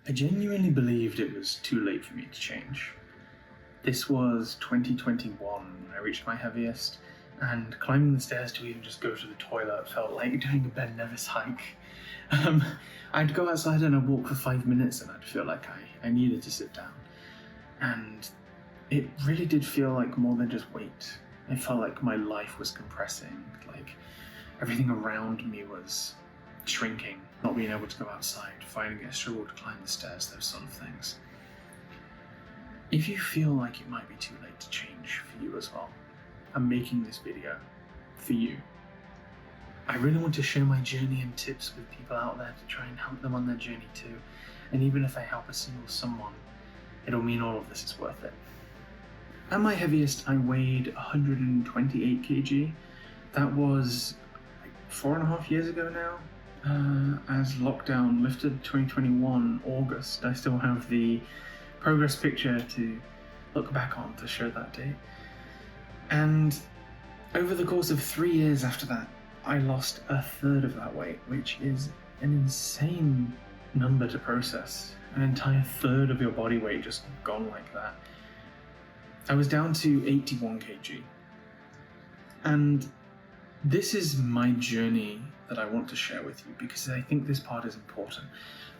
I genuinely believed it was too late for me to change. This was 2021 when I reached my heaviest, and climbing the stairs to even just go to the toilet felt like doing a Ben Nevis hike. I'd go outside and I'd walk for 5 minutes and I'd feel like I needed to sit down. And it really did feel like more than just weight. It felt like my life was compressing, like everything around me was shrinking, not being able to go outside, finding it a struggle to climb the stairs, those sort of things. If you feel like it might be too late to change for you as well, I'm making this video for you. I really want to share my journey and tips with people out there to try and help them on their journey too. And even if I help a single someone, it'll mean all of this is worth it. At my heaviest, I weighed 128 kg. That was like 4.5 years ago now. As lockdown lifted 2021 August, I still have the progress picture to look back on to show that date. And over the course of 3 years after that, I lost 1/3 of that weight, which is an insane number to process. An entire third of your body weight just gone like that. I was down to 81 kg. And this is my journey that I want to share with you because I think this part is important.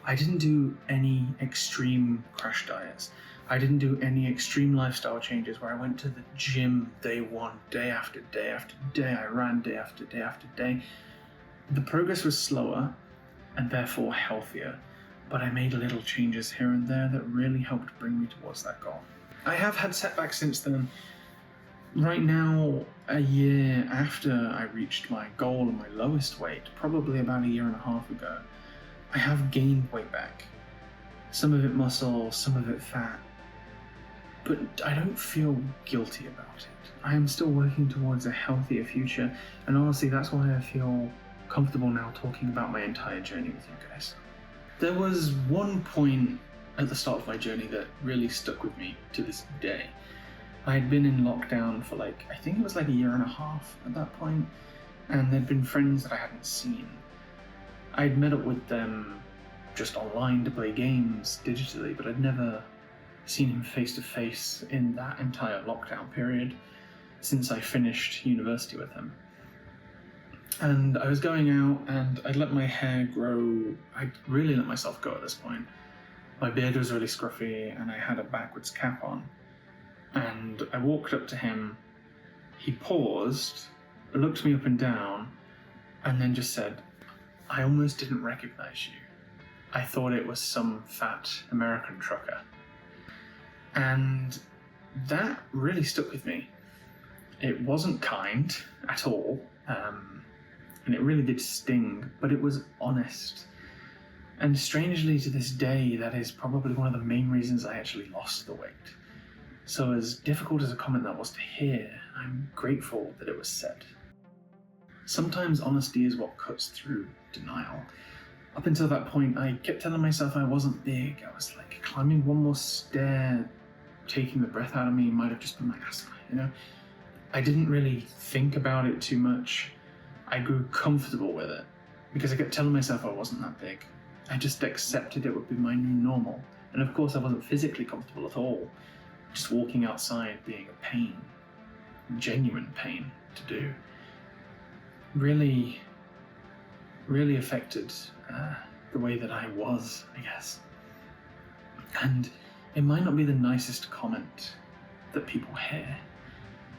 I didn't do any extreme crash diets. I didn't do any extreme lifestyle changes where I went to the gym day one, day after day after day. I ran day after day after day. The progress was slower and therefore healthier, but I made little changes here and there that really helped bring me towards that goal. I have had setbacks since then. Right now, a year after I reached my goal and my lowest weight, probably about 1.5 years ago, I have gained weight back. Some of it muscle, some of it fat. But I don't feel guilty about it. I am still working towards a healthier future, and honestly, that's why I feel comfortable now talking about my entire journey with you guys. There was one point at the start of my journey that really stuck with me to this day. I had been in lockdown for I think it was 1.5 years at that point, and there'd been friends that I hadn't seen. I'd met up with them just online to play games digitally, but I'd never seen him face to face in that entire lockdown period since I finished university with him. And I was going out and I'd let my hair grow. I'd really let myself go at this point. My beard was really scruffy and I had a backwards cap on. And I walked up to him, he paused, looked me up and down, and then just said, "I almost didn't recognize you. I thought it was some fat American trucker." And that really stuck with me. It wasn't kind at all, and it really did sting, but it was honest. And strangely to this day, that is probably one of the main reasons I actually lost the weight. So as difficult as a comment that was to hear, I'm grateful that it was said. Sometimes honesty is what cuts through denial. Up until that point, I kept telling myself I wasn't big. I was climbing one more stair, taking the breath out of me might have just been my asthma, I didn't really think about it too much. I grew comfortable with it because I kept telling myself I wasn't that big. I just accepted it would be my new normal. And of course I wasn't physically comfortable at all. Just walking outside being a pain, genuine pain to do, really affected the way that I was, I guess. And it might not be the nicest comment that people hear,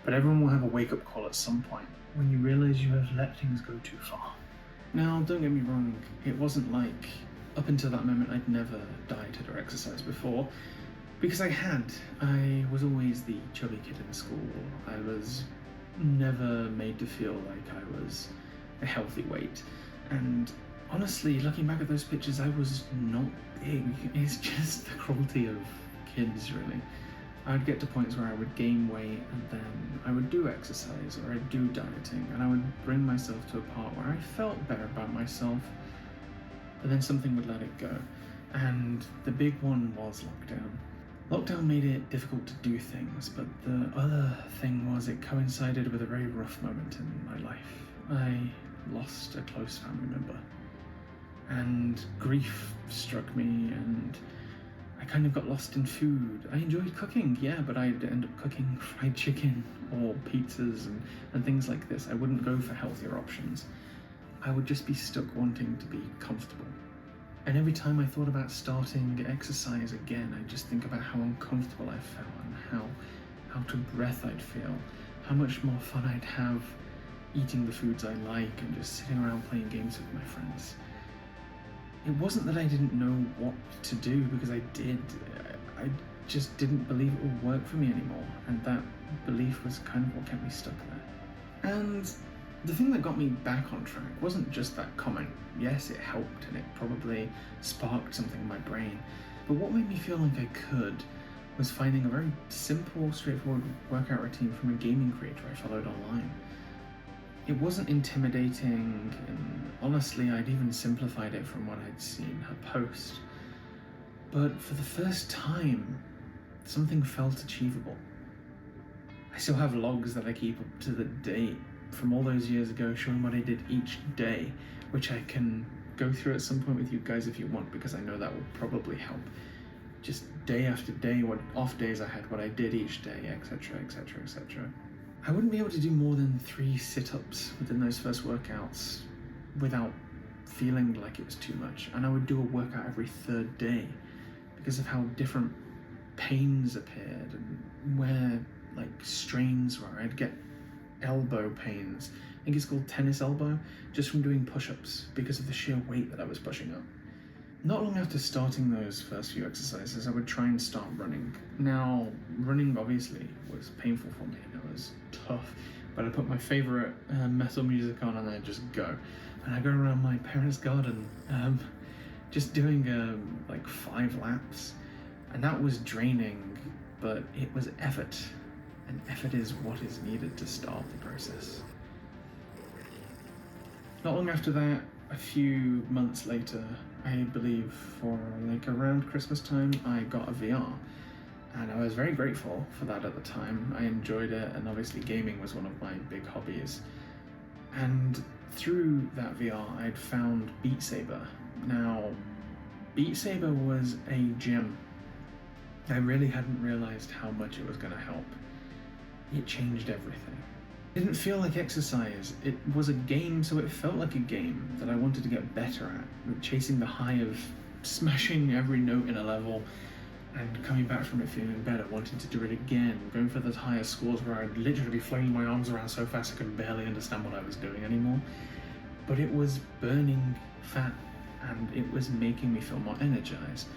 but everyone will have a wake-up call at some point when you realize you have let things go too far. Now, don't get me wrong, it wasn't like up until that moment I'd never dieted or exercised before, because I had. I was always the chubby kid in school. I was never made to feel like I was a healthy weight. And honestly, looking back at those pictures, I was not big. It's just the cruelty of kids, really. I'd get to points where I would gain weight and then I would do exercise or I'd do dieting and I would bring myself to a part where I felt better about myself, but then something would let it go. And the big one was lockdown. Lockdown made it difficult to do things, but the other thing was it coincided with a very rough moment in my life. I lost a close family member, and grief struck me, and kind of got lost in food. I enjoyed cooking, yeah, but I'd end up cooking fried chicken or pizzas and things like this. I wouldn't go for healthier options. I would just be stuck wanting to be comfortable. And every time I thought about starting exercise again, I'd just think about how uncomfortable I felt and how out of breath I'd feel, how much more fun I'd have eating the foods I like and just sitting around playing games with my friends. It wasn't that I didn't know what to do, because I did. I just didn't believe it would work for me anymore, and that belief was kind of what kept me stuck there. And the thing that got me back on track wasn't just that comment. Yes, it helped and it probably sparked something in my brain, but what made me feel like I could was finding a very simple, straightforward workout routine from a gaming creator I followed online. It wasn't intimidating, and honestly, I'd even simplified it from what I'd seen her post. But for the first time, something felt achievable. I still have logs that I keep up to the date from all those years ago showing what I did each day, which I can go through at some point with you guys if you want, because I know that will probably help. Just day after day, what off days I had, what I did each day, etc, etc, etc. I wouldn't be able to do more than 3 sit-ups within those first workouts without feeling like it was too much. And I would do a workout every 3rd day because of how different pains appeared and where like strains were. I'd get elbow pains. I think it's called tennis elbow, just from doing push-ups because of the sheer weight that I was pushing up. Not long after starting those first few exercises, I would try and start running. Now, running obviously was painful for me, and it was tough, but I put my favorite metal music on and I'd just go. And I go around my parents' garden, just doing like 5 laps, and that was draining, but it was effort, and effort is what is needed to start the process. Not long after that, a few months later, I believe for like around Christmas time, I got a VR, and I was very grateful for that at the time. I enjoyed it, and obviously gaming was one of my big hobbies. And through that VR, I'd found Beat Saber. Now, Beat Saber was a gem. I really hadn't realized how much it was going to help. It changed everything. It didn't feel like exercise. It was a game, so it felt like a game that I wanted to get better at, chasing the high of smashing every note in a level and coming back from it feeling better, wanting to do it again, going for those higher scores where I'd literally be flinging my arms around so fast I could barely understand what I was doing anymore. But it was burning fat, and it was making me feel more energized.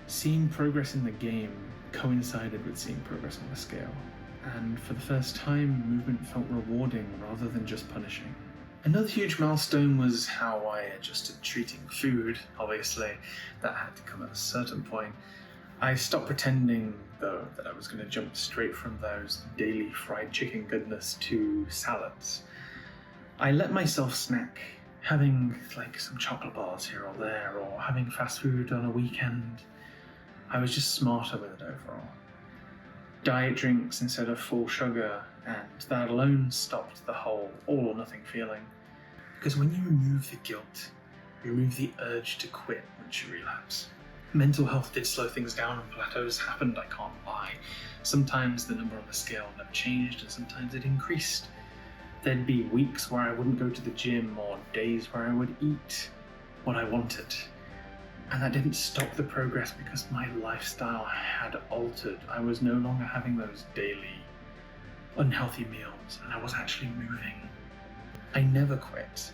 Seeing progress in the game coincided with seeing progress on the scale. And for the first time, movement felt rewarding rather than just punishing. Another huge milestone was how I adjusted treating food. Obviously, that had to come at a certain point. I stopped pretending, though, that I was going to jump straight from those daily fried chicken goodness to salads. I let myself snack, having like some chocolate bars here or there, or having fast food on a weekend. I was just smarter with it overall. Diet drinks instead of full sugar, and that alone stopped the whole all or nothing feeling. Because when you remove the guilt, you remove the urge to quit once you relapse. Mental health did slow things down and plateaus happened, I can't lie. Sometimes the number on the scale never changed, and sometimes it increased. There'd be weeks where I wouldn't go to the gym, or days where I would eat what I wanted. And that didn't stop the progress because my lifestyle had altered. I was no longer having those daily unhealthy meals, and I was actually moving. I never quit,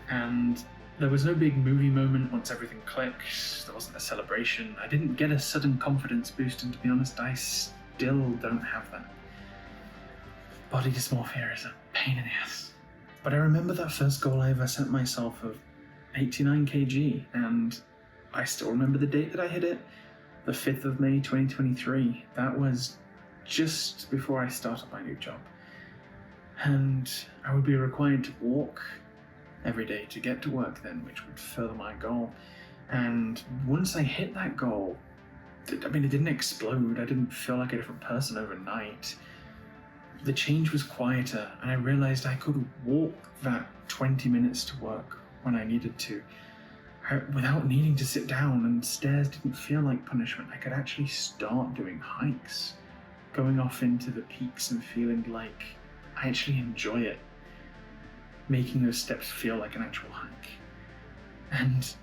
and there was no big movie moment once everything clicked. There wasn't a celebration. I didn't get a sudden confidence boost, and to be honest, I still don't have that. Body dysmorphia is a pain in the ass. But I remember that first goal I ever set myself of 89 kg, and I still remember the date that I hit it, the 5th of May 2023. That was just before I started my new job. And I would be required to walk every day to get to work then, which would further my goal. And once I hit that goal, it didn't explode. I didn't feel like a different person overnight. The change was quieter, and I realized I could walk that 20 minutes to work when I needed to. without needing to sit down, and stairs didn't feel like punishment. I could actually start doing hikes, going off into the peaks and feeling like I actually enjoy it, making those steps feel like an actual hike. And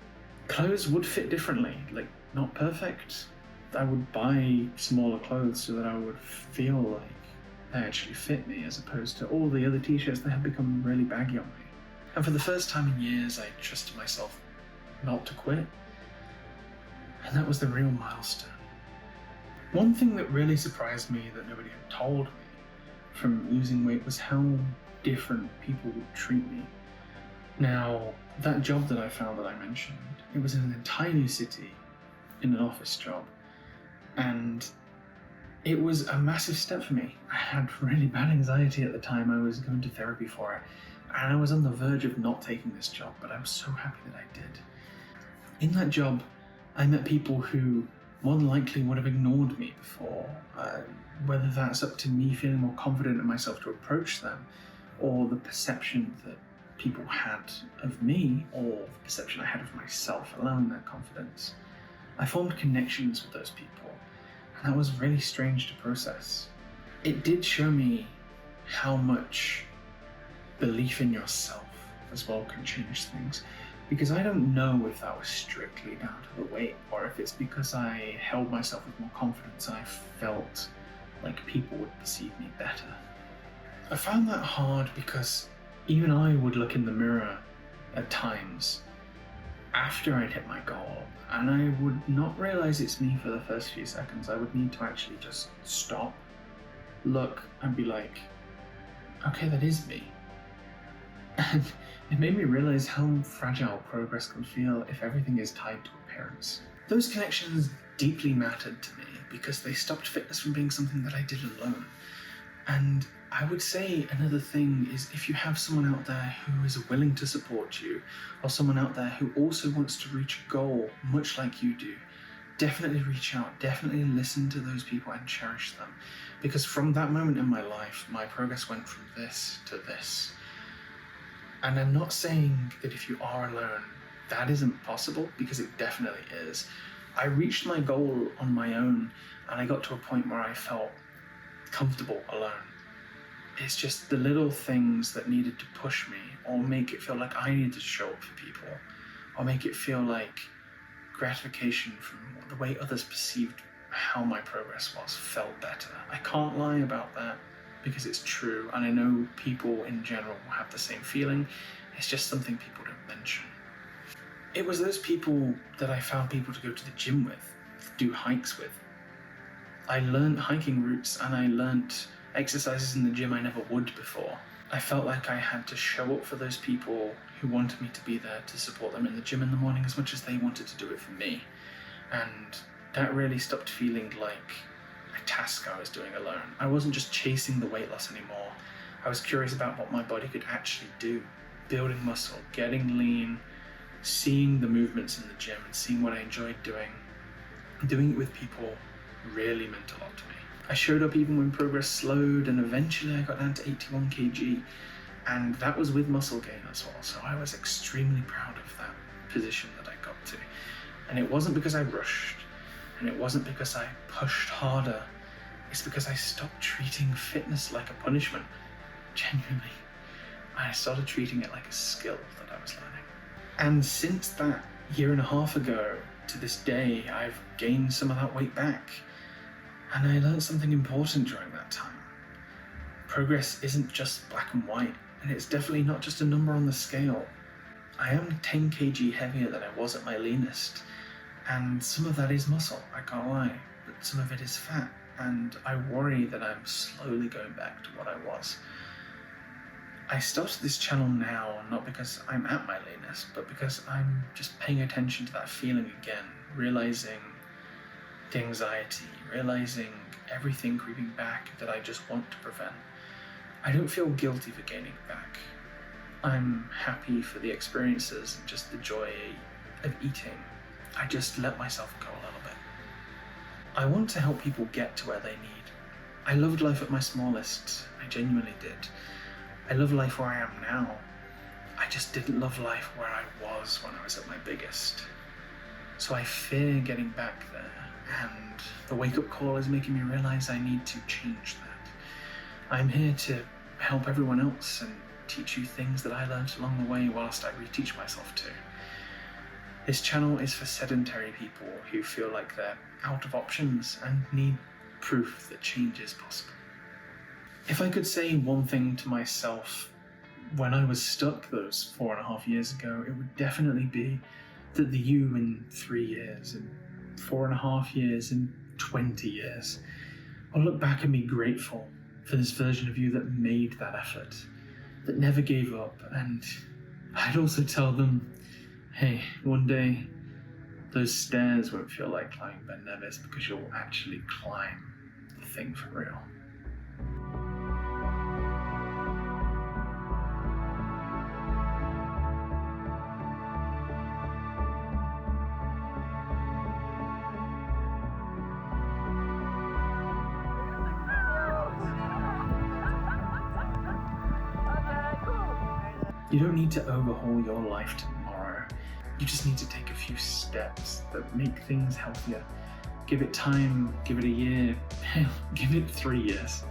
clothes would fit differently, like not perfect. I would buy smaller clothes so that I would feel like they actually fit me, as opposed to all the other t-shirts that had become really baggy on me. And for the first time in years, I trusted myself not to quit. And that was the real milestone. One thing that really surprised me that nobody had told me from losing weight was how different people would treat me. Now, that job that I found that I mentioned, it was in an entire new city, in an office job, and it was a massive step for me. I had really bad anxiety at the time. I was going to therapy for it, and I was on the verge of not taking this job, but I was so happy that I did. In that job, I met people who more than likely would have ignored me before, whether that's up to me feeling more confident in myself to approach them, or the perception that people had of me, or the perception I had of myself, allowing that confidence. I formed connections with those people, and that was really strange to process. It did show me how much belief in yourself as well can change things, because I don't know if that was strictly down to the weight, or if it's because I held myself with more confidence and I felt like people would perceive me better. I found that hard because even I would look in the mirror at times after I'd hit my goal, and I would not realize it's me for the first few seconds. I would need to actually just stop, look, and be like, okay, that is me. And it made me realize how fragile progress can feel if everything is tied to appearance. Those connections deeply mattered to me because they stopped fitness from being something that I did alone. And I would say another thing is, if you have someone out there who is willing to support you, or someone out there who also wants to reach a goal much like you do, definitely reach out, definitely listen to those people and cherish them. Because from that moment in my life, my progress went from this to this. And I'm not saying that if you are alone, that isn't possible, because it definitely is. I reached my goal on my own, and I got to a point where I felt comfortable alone. It's just the little things that needed to push me, or make it feel like I needed to show up for people, or make it feel like gratification from the way others perceived how my progress was felt better. I can't lie about that, because it's true, and I know people in general have the same feeling. It's just something people don't mention. It was those people that I found people to go to the gym with, do hikes with. I learned hiking routes, and I learned exercises in the gym I never would before. I felt like I had to show up for those people who wanted me to be there to support them in the gym in the morning as much as they wanted to do it for me. And that really stopped feeling like a task I was doing alone. I wasn't just chasing the weight loss anymore. I was curious about what my body could actually do. Building muscle, getting lean, seeing the movements in the gym and seeing what I enjoyed doing. Doing it with people really meant a lot to me. I showed up even when progress slowed, and eventually I got down to 81 kg, and that was with muscle gain as well. So I was extremely proud of that position that I got to. And it wasn't because I rushed, and it wasn't because I pushed harder. It's because I stopped treating fitness like a punishment. Genuinely. I started treating it like a skill that I was learning. And since that year and a half ago to this day, I've gained some of that weight back. And I learned something important during that time. Progress isn't just black and white, and it's definitely not just a number on the scale. I am 10 kg heavier than I was at my leanest, and some of that is muscle, I can't lie, but some of it is fat, and I worry that I'm slowly going back to what I was. I started this channel now, not because I'm at my leanest, but because I'm just paying attention to that feeling again, realizing the anxiety, realizing everything creeping back that I just want to prevent. I don't feel guilty for gaining back. I'm happy for the experiences and just the joy of eating. I just let myself go a little bit. I want to help people get to where they need. I loved life at my smallest. I genuinely did. I love life where I am now. I I just didn't love life where I was when I was at my biggest. So I fear getting back there, and the wake-up call is making me realize I need to change that. I'm here to help everyone else and teach you things that I learned along the way whilst I reteach myself too. This channel is for sedentary people who feel like they're out of options and need proof that change is possible. If I could say one thing to myself when I was stuck those 4.5 years ago, it would definitely be that the you in 3 years, in 4.5 years, in 20 years, will look back and be grateful for this version of you that made that effort, that never gave up. And I'd also tell them, hey, one day those stairs won't feel like climbing Ben Nevis because you'll actually climb the thing for real. You don't need to overhaul your life tomorrow. You just need to take a few steps that make things healthier. Give it time, give it a year, hell, give it 3 years.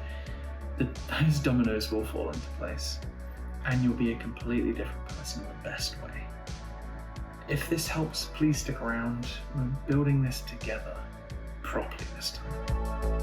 Those dominoes will fall into place, and you'll be a completely different person in the best way. If this helps, please stick around. We're building this together, properly this time.